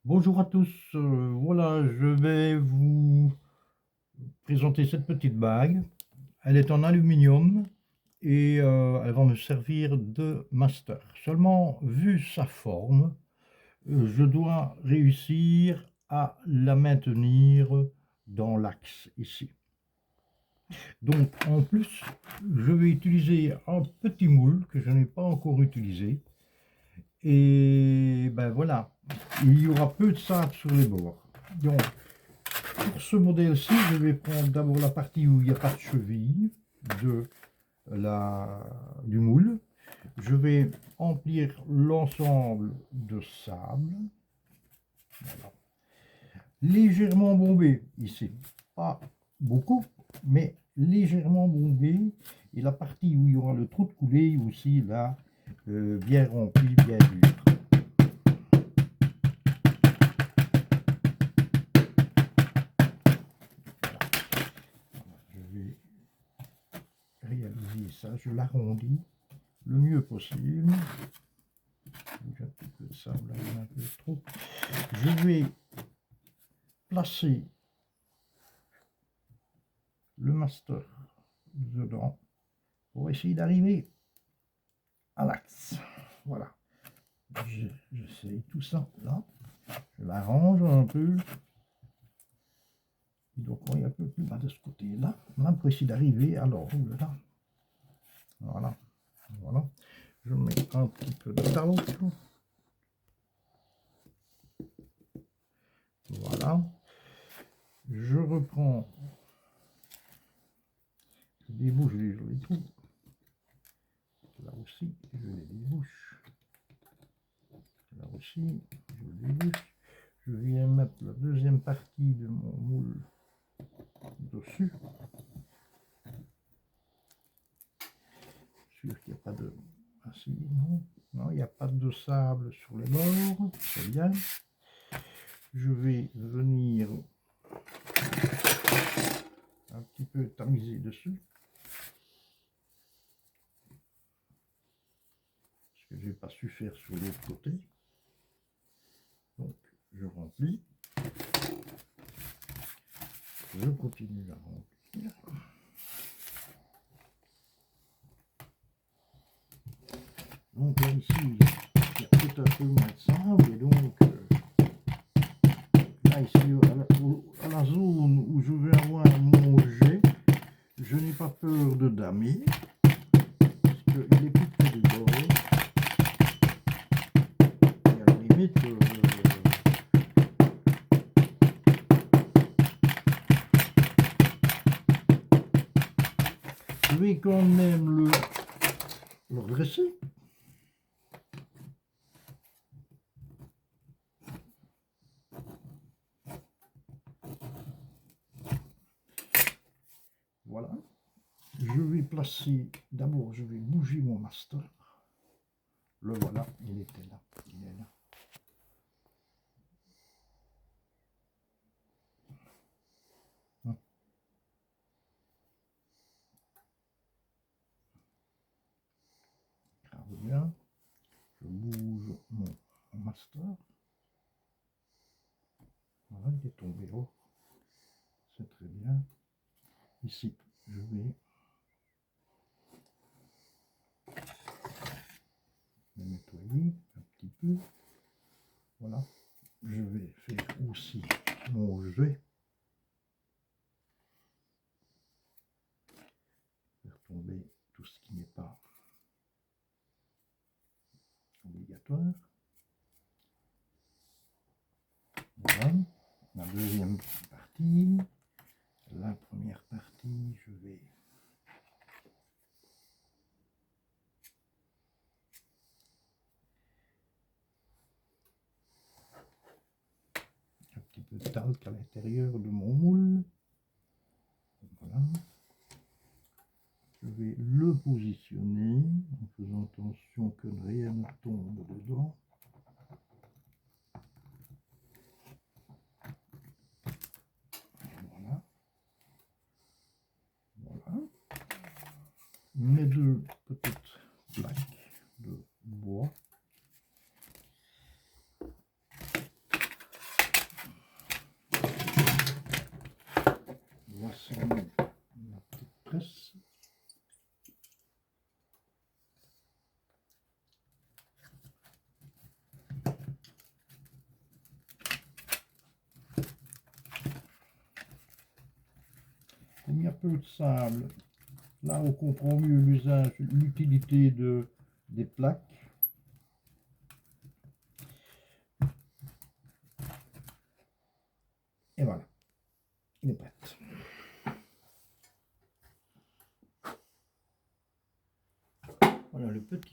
Bonjour à tous, voilà, je vais vous présenter cette petite bague. Elle est en aluminium et elle va me servir de master. Seulement, vu sa forme, je dois réussir à la maintenir dans l'axe ici. Donc, en plus, je vais utiliser un petit moule que je n'ai pas encore utilisé. Et ben voilà, il y aura peu de sable sur les bords. Donc, pour ce modèle-ci, je vais prendre d'abord la partie où il n'y a pas de cheville du moule. Je vais emplir l'ensemble de sable. Voilà. Légèrement bombé ici. Pas beaucoup, mais légèrement bombé. Et la partie où il y aura le trou de coulée aussi, là, bien rempli, bien dur. Je vais réaliser ça, je l'arrondis le mieux possible. J'ai un petit peu de sable, là, il y en a un peu trop. Je vais placer le master dedans pour essayer d'arriver à l'axe. Voilà. J'essaye tout ça là. Je l'arrange un peu. Il doit courir un peu plus bas de ce côté-là. Là, pour essayer d'arriver à l'angle là. Voilà. Voilà. Je mets un petit peu de talc. Voilà. Je reprends. Je débouche les jolis trous. Là aussi, je les débouche. Là aussi, je les débouche. Je viens mettre la deuxième partie de mon moule dessus. Sûr qu'il n'y a pas de... Ah si, non. Non, il n'y a pas de sable sur les bords. C'est bien. Je vais venir un petit peu tamiser dessus. Parce que je n'ai pas su faire sur l'autre côté. Donc, je remplis. Je continue à remplir. Donc là, ici, il y a peut-être un peu moins de sable. Et donc, là, ici, à la zone où je vais avoir mon jet, je n'ai pas peur de damer. Parce qu'il est plus près du bord. Et à la limite, je vais quand même le redresser. Voilà. Je vais placer, d'abord je vais bouger mon master. Le voilà, il était là. Il est là. Bien. Je bouge mon master. Voilà, il est tombé haut. C'est très bien. Ici, je vais le nettoyer un petit peu. Voilà. Je vais faire aussi mon jet. Faire tomber tout ce qui n'est pas obligatoire. Voilà. La deuxième partie. La première partie, je vais un petit peu de talc à l'intérieur de mon moule. Voilà. Je vais le positionner en faisant attention que rien ne tombe dedans. Voilà. Voilà. Mes deux petites plaques de bois. J'ai mis un peu de sable. Là, on comprend mieux l'usage, l'utilité des plaques. Et voilà, il est prêt.